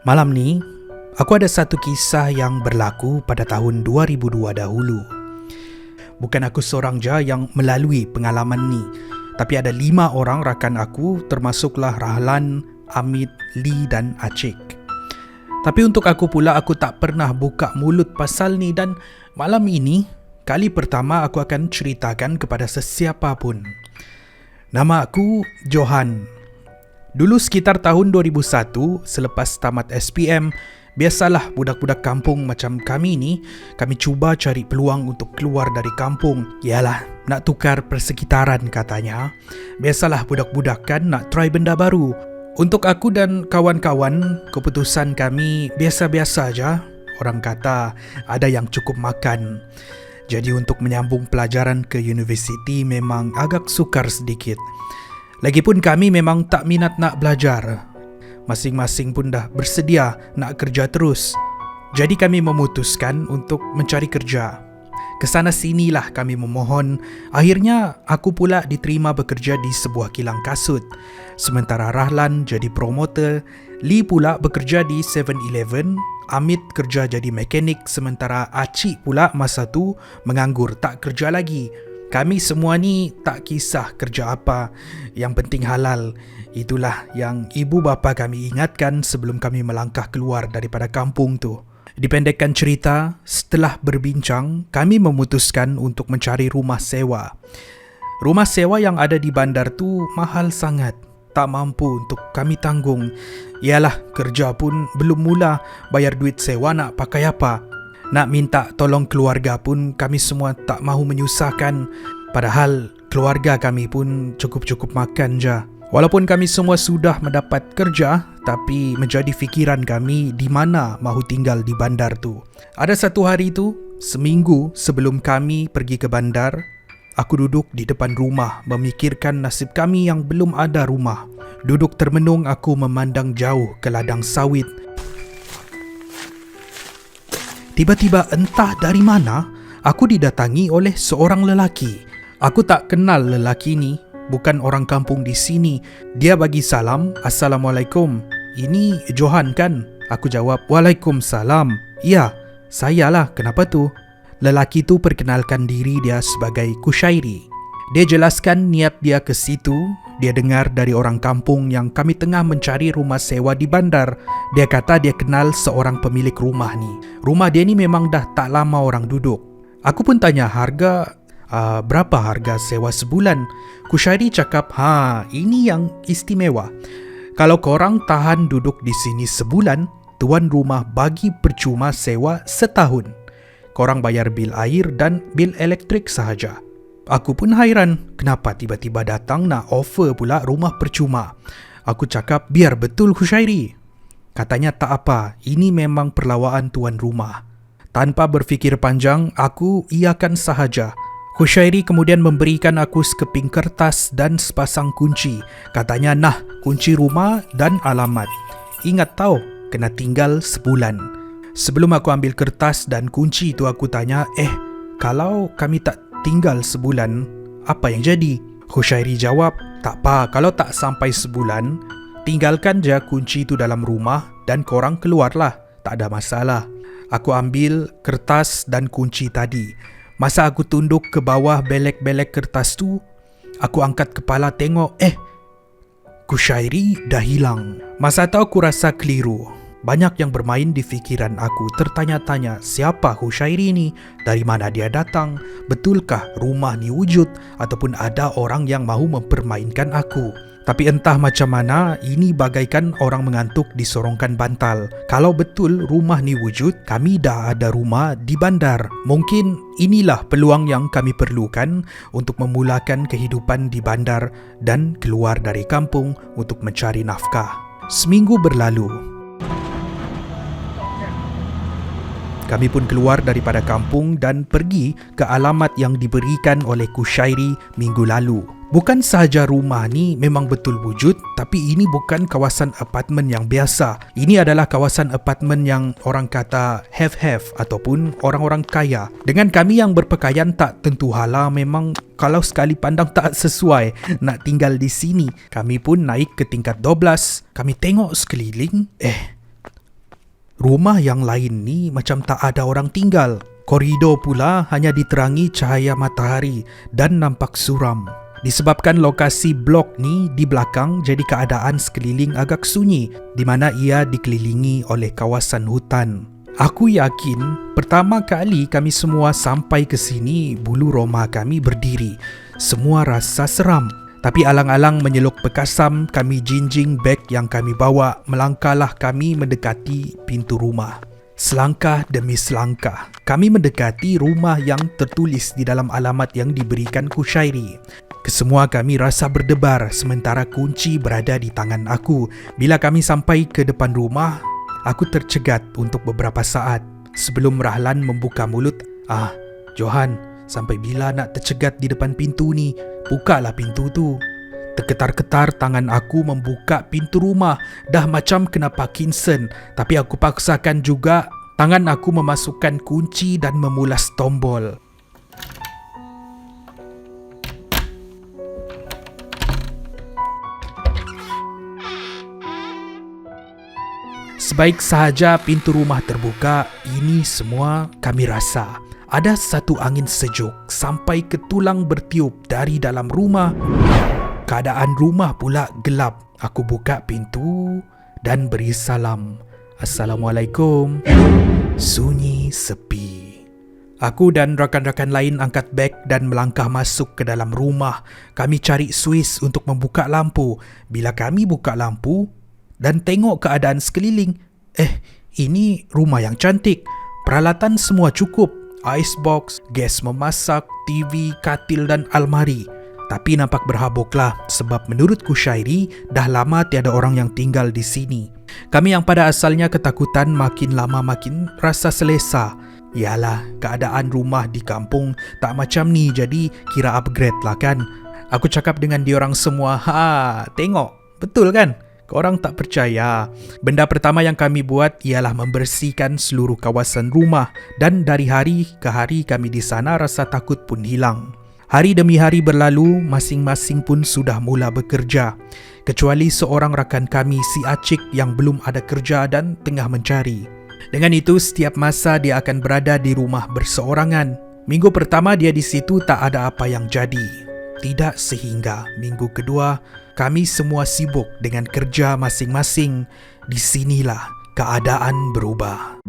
Malam ni, aku ada satu kisah yang berlaku pada tahun 2002 dahulu. Bukan aku seorang je yang melalui pengalaman ni, tapi ada 5 orang rakan aku, termasuklah Rahlan, Amit, Lee dan Acik. Tapi untuk aku pula, aku tak pernah buka mulut pasal ni dan malam ini, kali pertama aku akan ceritakan kepada sesiapa pun. Nama aku Johan. Dulu sekitar tahun 2001, selepas tamat SPM, biasalah budak-budak kampung macam kami ni, kami cuba cari peluang untuk keluar dari kampung. Yalah, nak tukar persekitaran katanya. Biasalah budak-budak kan nak try benda baru. Untuk aku dan kawan-kawan, keputusan kami biasa-biasa aja. Orang kata ada yang cukup makan. Jadi untuk menyambung pelajaran ke universiti memang agak sukar sedikit. Lagipun kami memang tak minat nak belajar. Masing-masing pun dah bersedia nak kerja terus. Jadi kami memutuskan untuk mencari kerja. Kesana sinilah kami memohon. Akhirnya aku pula diterima bekerja di sebuah kilang kasut. Sementara Rahlan jadi promoter, Lee pula bekerja di 7-Eleven, Amit kerja jadi mekanik, sementara Acik pula masa tu menganggur tak kerja lagi. Kami semua ni tak kisah kerja apa, yang penting halal. Itulah yang ibu bapa kami ingatkan sebelum kami melangkah keluar daripada kampung tu. Dipendekkan cerita, setelah berbincang, kami memutuskan untuk mencari rumah sewa. Rumah sewa yang ada di bandar tu mahal sangat, tak mampu untuk kami tanggung. Yalah, kerja pun belum mula, bayar duit sewa nak pakai apa? Nak minta tolong keluarga pun kami semua tak mahu menyusahkan. Padahal keluarga kami pun cukup-cukup makan je. Walaupun kami semua sudah mendapat kerja, tapi menjadi fikiran kami di mana mahu tinggal di bandar tu. Ada satu hari tu, seminggu sebelum kami pergi ke bandar, aku duduk di depan rumah memikirkan nasib kami yang belum ada rumah. Duduk termenung aku memandang jauh ke ladang sawit. Tiba-tiba entah dari mana, aku didatangi oleh seorang lelaki. Aku tak kenal lelaki ni, bukan orang kampung di sini. Dia bagi salam, "Assalamualaikum. Ini Johan kan?" Aku jawab, "Waalaikumsalam." "Ya, sayalah, kenapa tu?" Lelaki tu perkenalkan diri dia sebagai Kushairi. Dia jelaskan niat dia ke situ. Dia dengar dari orang kampung yang kami tengah mencari rumah sewa di bandar. Dia kata dia kenal seorang pemilik rumah ni. Rumah dia ni memang dah tak lama orang duduk. Aku pun tanya harga, berapa harga sewa sebulan? Kushairi cakap, ini yang istimewa. Kalau korang tahan duduk di sini sebulan, tuan rumah bagi percuma sewa setahun. Korang bayar bil air dan bil elektrik sahaja. Aku pun hairan, kenapa tiba-tiba datang nak offer pula rumah percuma? Aku cakap, biar betul Kushairi. Katanya tak apa, ini memang perlawaan tuan rumah. Tanpa berfikir panjang, aku iakan sahaja. Kushairi kemudian memberikan aku sekeping kertas dan sepasang kunci. Katanya, nah, kunci rumah dan alamat. Ingat tahu, kena tinggal sebulan. Sebelum aku ambil kertas dan kunci itu, aku tanya, kalau kami tak tinggal sebulan, apa yang jadi? Kushairi jawab, tak apa, kalau tak sampai sebulan, tinggalkan je kunci itu dalam rumah dan korang keluarlah, tak ada masalah. Aku ambil kertas dan kunci tadi. Masa aku tunduk ke bawah belek-belek kertas tu, aku angkat kepala tengok, Kushairi dah hilang. Masa tu aku rasa keliru. Banyak yang bermain di fikiran aku, tertanya-tanya, siapa Kushairi ni? Dari mana dia datang? Betulkah rumah ni wujud? Ataupun ada orang yang mahu mempermainkan aku? Tapi entah macam mana, ini bagaikan orang mengantuk disorongkan bantal. Kalau betul rumah ni wujud, kami dah ada rumah di bandar. Mungkin inilah peluang yang kami perlukan untuk memulakan kehidupan di bandar dan keluar dari kampung untuk mencari nafkah. Seminggu berlalu. Kami pun keluar daripada kampung dan pergi ke alamat yang diberikan oleh Kushairi minggu lalu. Bukan sahaja rumah ni memang betul wujud, tapi ini bukan kawasan apartmen yang biasa. Ini adalah kawasan apartmen yang orang kata have ataupun orang-orang kaya. Dengan kami yang berpakaian tak tentu hala, memang kalau sekali pandang tak sesuai nak tinggal di sini. Kami pun naik ke tingkat 12. Kami tengok sekeliling, Rumah yang lain ni macam tak ada orang tinggal. Koridor pula hanya diterangi cahaya matahari dan nampak suram. Disebabkan lokasi blok ni di belakang, jadi keadaan sekeliling agak sunyi di mana ia dikelilingi oleh kawasan hutan. Aku yakin pertama kali kami semua sampai ke sini, bulu roma kami berdiri. Semua rasa seram. Tapi alang-alang menyeluk bekasam, kami jinjing beg yang kami bawa, melangkahlah kami mendekati pintu rumah. Selangkah demi selangkah, kami mendekati rumah yang tertulis di dalam alamat yang diberikan Kushairi. Kesemua kami rasa berdebar sementara kunci berada di tangan aku. Bila kami sampai ke depan rumah, aku tercegat untuk beberapa saat. Sebelum Rahlan membuka mulut, Johan, sampai bila nak tercegat di depan pintu ni? Bukalah pintu tu. Terketar-ketar tangan aku membuka pintu rumah. Dah macam kena Parkinson. Tapi aku paksakan juga tangan aku memasukkan kunci dan memulas tombol. Sebaik sahaja pintu rumah terbuka, ini semua kami rasa. Ada satu angin sejuk sampai ke tulang bertiup dari dalam rumah. Keadaan rumah pula gelap. Aku buka pintu dan beri salam. Assalamualaikum. Sunyi sepi. Aku dan rakan-rakan lain angkat beg dan melangkah masuk ke dalam rumah. Kami cari suis untuk membuka lampu. Bila kami buka lampu dan tengok keadaan sekeliling, ini rumah yang cantik. Peralatan semua cukup. Icebox, gas memasak, TV, katil dan almari. Tapi nampak berhabuklah sebab menurut Kushairi dah lama tiada orang yang tinggal di sini. Kami yang pada asalnya ketakutan makin lama makin rasa selesa. Yalah, keadaan rumah di kampung tak macam ni, jadi kira upgrade lah kan. Aku cakap dengan diorang semua, tengok, betul kan? Korang tak percaya. Benda pertama yang kami buat ialah membersihkan seluruh kawasan rumah dan dari hari ke hari kami di sana rasa takut pun hilang. Hari demi hari berlalu, masing-masing pun sudah mula bekerja. Kecuali seorang rakan kami, si Acik yang belum ada kerja dan tengah mencari. Dengan itu, setiap masa dia akan berada di rumah berseorangan. Minggu pertama dia di situ tak ada apa yang jadi. Tidak sehingga minggu kedua, kami semua sibuk dengan kerja masing-masing. Di sinilah keadaan berubah.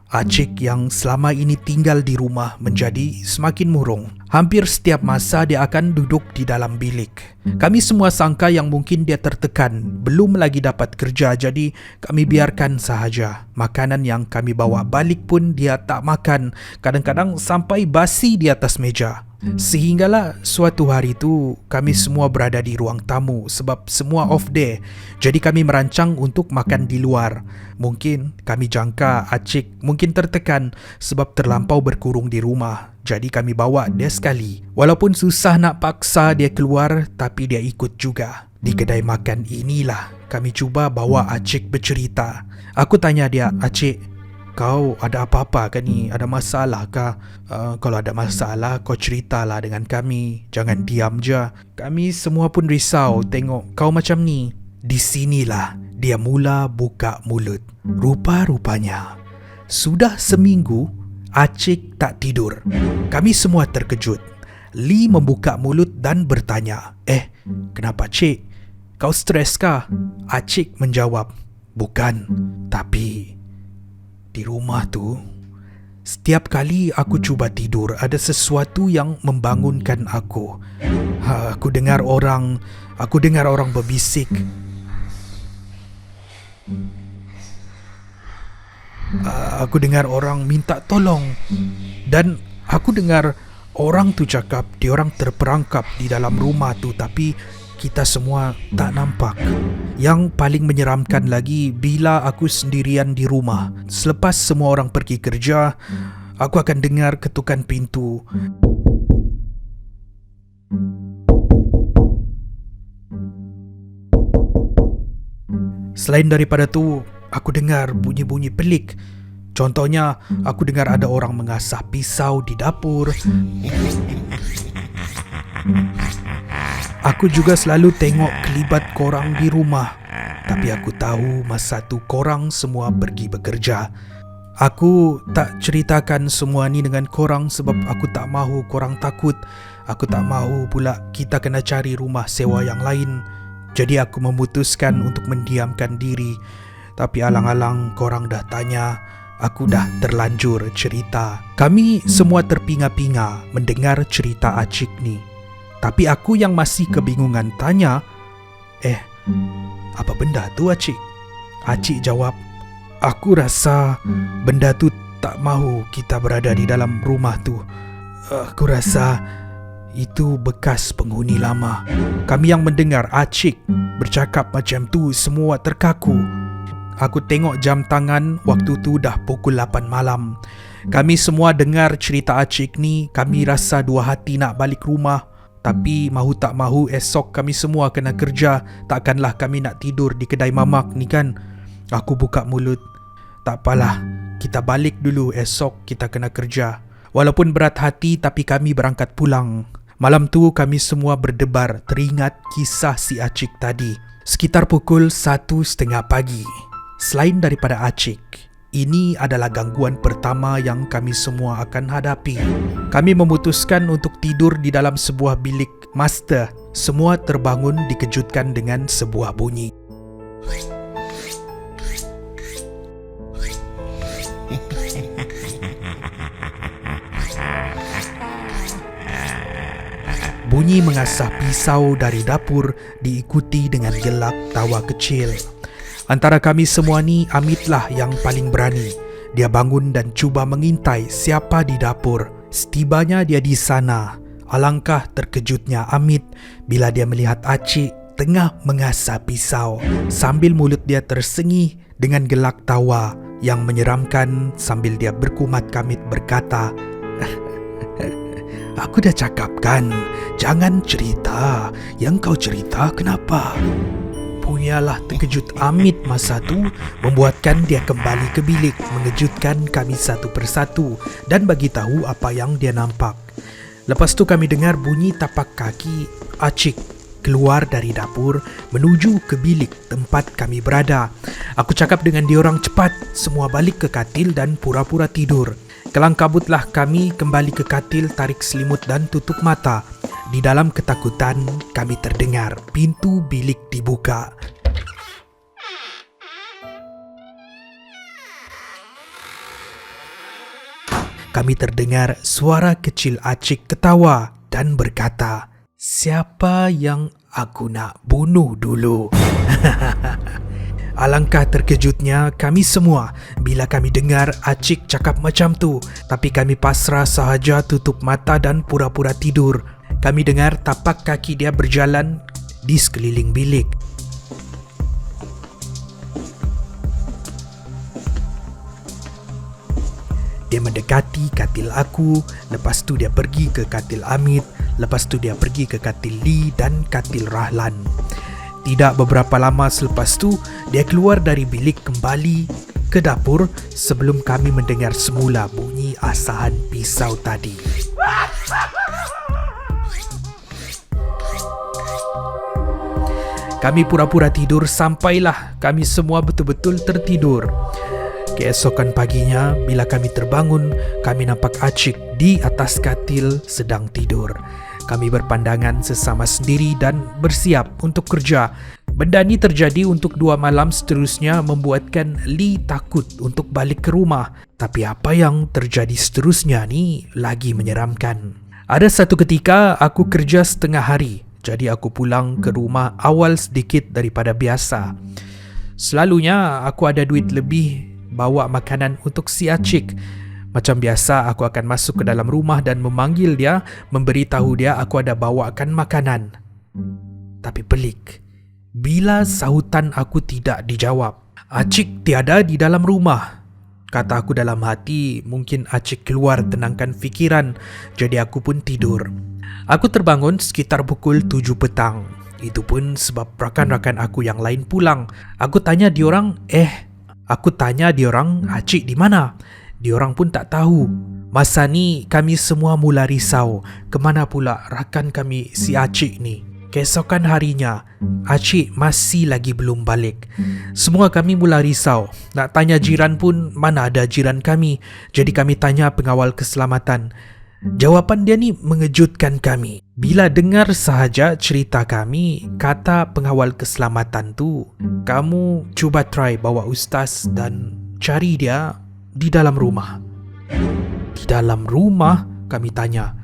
Acik yang selama ini tinggal di rumah menjadi semakin murung. Hampir setiap masa dia akan duduk di dalam bilik. Kami semua sangka yang mungkin dia tertekan, belum lagi dapat kerja, jadi kami biarkan sahaja. Makanan yang kami bawa balik pun dia tak makan. Kadang-kadang sampai basi di atas meja. Sehinggalah suatu hari tu kami semua berada di ruang tamu sebab semua off day. Jadi kami merancang untuk makan di luar. Mungkin kami jangka Acik mungkin tertekan sebab terlampau berkurung di rumah. Jadi kami bawa dia sekali. Walaupun susah nak paksa dia keluar, tapi dia ikut juga. Di kedai makan inilah kami cuba bawa Acik bercerita. Aku tanya dia, Acik, kau ada apa-apa ke ni? Ada masalah kah? Kalau ada masalah, kau ceritalah dengan kami. Jangan diam je. Kami semua pun risau tengok kau macam ni. Di sinilah dia mula buka mulut. Rupa-rupanya sudah seminggu Acik tak tidur. Kami semua terkejut. Lee membuka mulut dan bertanya, kenapa Cik? Kau stres kah? Acik menjawab, bukan, tapi di rumah tu, setiap kali aku cuba tidur, ada sesuatu yang membangunkan aku. Aku dengar orang berbisik. Aku dengar orang minta tolong. Dan aku dengar orang tu cakap diorang terperangkap di dalam rumah tu, tapi kita semua tak nampak. Yang paling menyeramkan lagi, bila aku sendirian di rumah, selepas semua orang pergi kerja, aku akan dengar ketukan pintu. Selain daripada tu, aku dengar bunyi-bunyi pelik. Contohnya, aku dengar ada orang mengasah pisau di dapur. Aku juga selalu tengok kelibat korang di rumah. Tapi aku tahu masa tu korang semua pergi bekerja. Aku tak ceritakan semua ni dengan korang sebab aku tak mahu korang takut. Aku tak mahu pula kita kena cari rumah sewa yang lain. Jadi aku memutuskan untuk mendiamkan diri. Tapi alang-alang korang dah tanya, aku dah terlanjur cerita. Kami semua terpinga-pinga mendengar cerita Acik ni. Tapi aku yang masih kebingungan tanya, apa benda tu Acik? Acik jawab, aku rasa benda tu tak mahu kita berada di dalam rumah tu. Aku rasa itu bekas penghuni lama. Kami yang mendengar Acik bercakap macam tu semua terkaku. Aku tengok jam tangan, waktu tu dah pukul 8 malam. Kami semua dengar cerita Acik ni. Kami rasa dua hati nak balik rumah. Tapi mahu tak mahu esok kami semua kena kerja. Takkanlah kami nak tidur di kedai mamak ni kan. Aku buka mulut, tak apalah, kita balik dulu, esok kita kena kerja. Walaupun berat hati tapi kami berangkat pulang. Malam tu kami semua berdebar teringat kisah si Acik tadi. Sekitar pukul 1:30 pagi. Selain daripada Acik, ini adalah gangguan pertama yang kami semua akan hadapi. Kami memutuskan untuk tidur di dalam sebuah bilik master. Semua terbangun dikejutkan dengan sebuah bunyi. Bunyi mengasah pisau dari dapur diikuti dengan gelak tawa kecil. Antara kami semua ni, Amitlah yang paling berani. Dia bangun dan cuba mengintai siapa di dapur. Setibanya dia di sana, alangkah terkejutnya Amit bila dia melihat Acik tengah mengasah pisau sambil mulut dia tersengih dengan gelak tawa yang menyeramkan sambil dia berkumat kamit berkata, aku dah cakap kan, jangan cerita. Yang kau cerita kenapa? Punyalah terkejut Amit masa tu, membuatkan dia kembali ke bilik, mengejutkan kami satu persatu dan bagi tahu apa yang dia nampak. Lepas tu kami dengar bunyi tapak kaki Acik keluar dari dapur menuju ke bilik tempat kami berada. Aku cakap dengan diorang, cepat semua balik ke katil dan pura-pura tidur. Kelang kabutlah kami kembali ke katil, tarik selimut dan tutup mata. Di dalam ketakutan, kami terdengar pintu bilik dibuka. Kami terdengar suara kecil Acik ketawa dan berkata, siapa yang aku nak bunuh dulu? Alangkah terkejutnya kami semua bila kami dengar Acik cakap macam tu. Tapi kami pasrah sahaja, tutup mata dan pura-pura tidur. Kami dengar tapak kaki dia berjalan di sekeliling bilik. Dia mendekati katil aku, lepas tu dia pergi ke katil Amit, lepas tu dia pergi ke katil Lee dan katil Rahlan. Tidak beberapa lama selepas tu, dia keluar dari bilik kembali ke dapur sebelum kami mendengar semula bunyi asahan pisau tadi. Kami pura-pura tidur sampailah kami semua betul-betul tertidur. Keesokan paginya, bila kami terbangun, kami nampak Acik di atas katil sedang tidur. Kami berpandangan sesama sendiri dan bersiap untuk kerja. Benda ni terjadi untuk 2 malam seterusnya, membuatkan Lee takut untuk balik ke rumah. Tapi apa yang terjadi seterusnya ni lagi menyeramkan. Ada satu ketika aku kerja setengah hari, jadi aku pulang ke rumah awal sedikit daripada biasa. Selalunya aku ada duit lebih bawa makanan untuk si Acik. Macam biasa, aku akan masuk ke dalam rumah dan memanggil dia, memberitahu dia aku ada bawakan makanan. Tapi pelik, bila sahutan aku tidak dijawab. Acik tiada di dalam rumah. Kata aku dalam hati, mungkin Acik keluar tenangkan fikiran, jadi aku pun tidur. Aku terbangun sekitar pukul 7 petang. Itu pun sebab rakan-rakan aku yang lain pulang. Aku tanya diorang, Acik di mana? Diorang pun tak tahu. Masa ni kami semua mula risau, kemana pula rakan kami si Acik ni. Keesokan harinya, Acik masih lagi belum balik. Semua kami mula risau. Nak tanya jiran pun mana ada jiran kami. Jadi kami tanya pengawal keselamatan. Jawapan dia ni mengejutkan kami. Bila dengar sahaja cerita kami, kata pengawal keselamatan tu, kamu cuba try bawa ustaz dan cari dia di dalam rumah. Di dalam rumah? Kami tanya.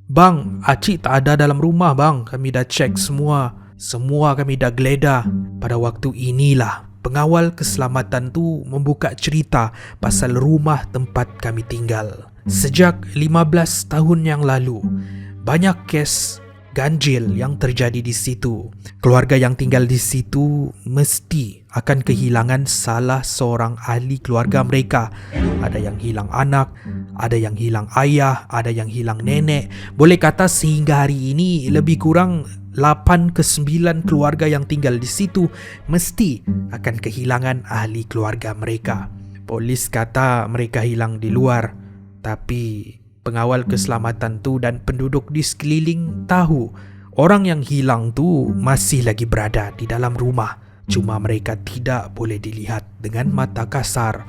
Bang, Acik tak ada dalam rumah bang. Kami dah cek semua. Semua kami dah geledah. Pada waktu inilah pengawal keselamatan tu membuka cerita pasal rumah tempat kami tinggal. Sejak 15 tahun yang lalu, banyak kes ganjil yang terjadi di situ. Keluarga yang tinggal di situ mesti akan kehilangan salah seorang ahli keluarga mereka. Ada yang hilang anak, ada yang hilang ayah, ada yang hilang nenek. Boleh kata sehingga hari ini lebih kurang 8 ke 9 keluarga yang tinggal di situ mesti akan kehilangan ahli keluarga mereka. Polis kata mereka hilang di luar, tapi pengawal keselamatan tu dan penduduk di sekeliling tahu orang yang hilang tu masih lagi berada di dalam rumah. Cuma mereka tidak boleh dilihat dengan mata kasar.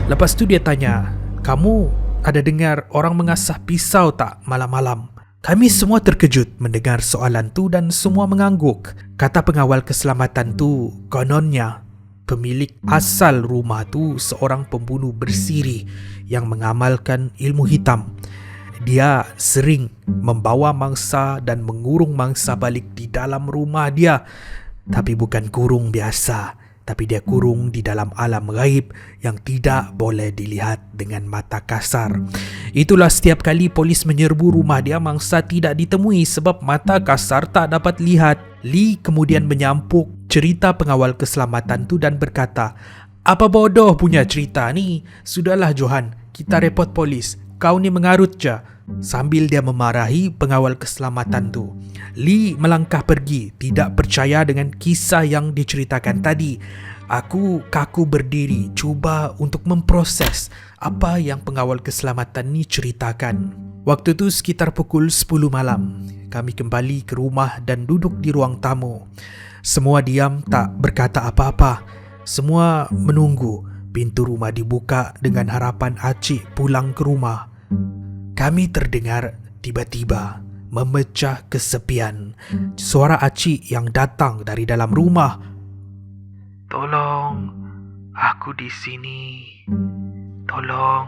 Lepas tu dia tanya, kamu ada dengar orang mengasah pisau tak malam-malam? Kami semua terkejut mendengar soalan tu dan semua mengangguk. Kata pengawal keselamatan tu, kononnya pemilik asal rumah tu seorang pembunuh bersiri yang mengamalkan ilmu hitam. Dia sering membawa mangsa dan mengurung mangsa balik di dalam rumah dia. Tapi bukan kurung biasa, tapi dia kurung di dalam alam gaib yang tidak boleh dilihat dengan mata kasar. Itulah setiap kali polis menyerbu rumah dia, mangsa tidak ditemui sebab mata kasar tak dapat lihat. Lee kemudian menyampuk cerita pengawal keselamatan tu dan berkata, apa bodoh punya cerita ni? Sudahlah Johan, kita report polis. Kau ni mengarut je. Sambil dia memarahi pengawal keselamatan tu, Lee melangkah pergi, tidak percaya dengan kisah yang diceritakan tadi. Aku kaku berdiri, cuba untuk memproses apa yang pengawal keselamatan ni ceritakan. Waktu tu sekitar pukul 10 malam. Kami kembali ke rumah dan duduk di ruang tamu. Semua diam, tak berkata apa-apa. Semua menunggu pintu rumah dibuka dengan harapan Acik pulang ke rumah. Kami terdengar tiba-tiba memecah kesepian suara Acik yang datang dari dalam rumah. Tolong, aku di sini. Tolong.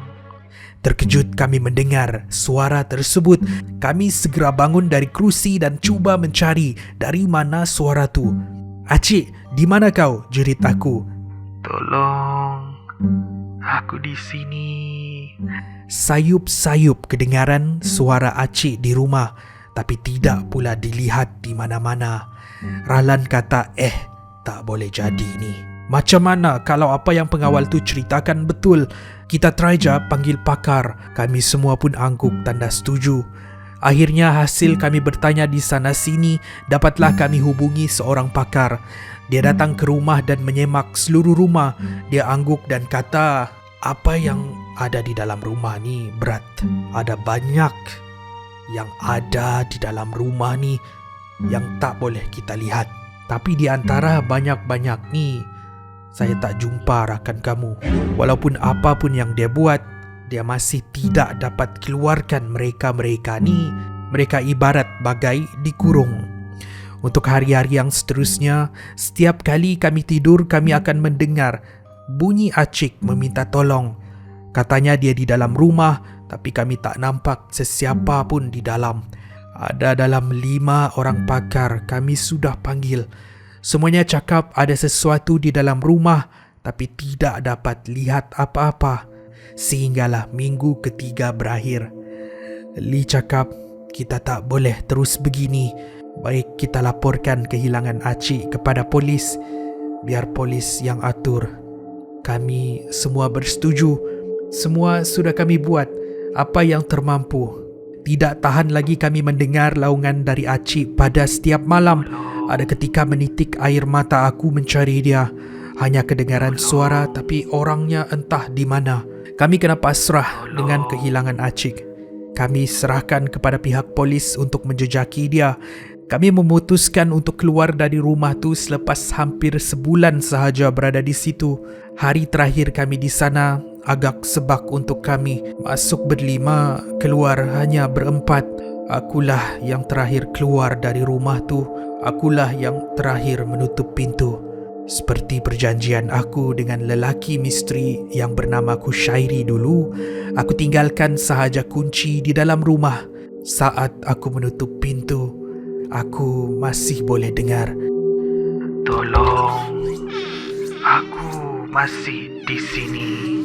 Terkejut kami mendengar suara tersebut. Kami segera bangun dari kerusi dan cuba mencari dari mana suara tu. Acik, di mana kau? Jerit aku. Tolong, aku di sini. Sayup-sayup kedengaran suara Acik di rumah, tapi tidak pula dilihat di mana-mana. Rahlan kata, tak boleh jadi ni. Macam mana kalau apa yang pengawal tu ceritakan betul? Kita try je panggil pakar. Kami semua pun angguk tanda setuju. Akhirnya hasil kami bertanya di sana sini, dapatlah kami hubungi seorang pakar. Dia datang ke rumah dan menyemak seluruh rumah. Dia angguk dan kata, apa yang ada di dalam rumah ni berat. Ada banyak yang ada di dalam rumah ni yang tak boleh kita lihat. Tapi di antara banyak-banyak ni, saya tak jumpa rakan kamu. Walaupun apapun yang dia buat, dia masih tidak dapat keluarkan mereka-mereka ni. Mereka ibarat bagai dikurung. Untuk hari-hari yang seterusnya, setiap kali kami tidur, kami akan mendengar bunyi Acik meminta tolong. Katanya dia di dalam rumah, tapi kami tak nampak sesiapa pun di dalam. Ada dalam 5 orang pakar kami sudah panggil. Semuanya cakap ada sesuatu di dalam rumah, tapi tidak dapat lihat apa-apa. Sehinggalah minggu ketiga berakhir. Lee cakap, kita tak boleh terus begini. Baik kita laporkan kehilangan Acik kepada polis. Biar polis yang atur. Kami semua bersetuju. Semua sudah kami buat apa yang termampu. Tidak tahan lagi kami mendengar laungan dari Acik pada setiap malam. Ada ketika menitik air mata aku mencari dia. Hanya kedengaran suara tapi orangnya entah di mana. Kami kena pasrah dengan kehilangan Acik. Kami serahkan kepada pihak polis untuk menjejaki dia. Kami memutuskan untuk keluar dari rumah tu selepas hampir sebulan sahaja berada di situ. Hari terakhir kami di sana agak sebak untuk kami. Masuk berlima, keluar hanya berempat. Akulah yang terakhir keluar dari rumah tu. Akulah yang terakhir menutup pintu. Seperti perjanjian aku dengan lelaki misteri yang bernama Kushairi dulu, aku tinggalkan sahaja kunci di dalam rumah. Saat aku menutup pintu, aku masih boleh dengar, "Tolong, aku masih di sini."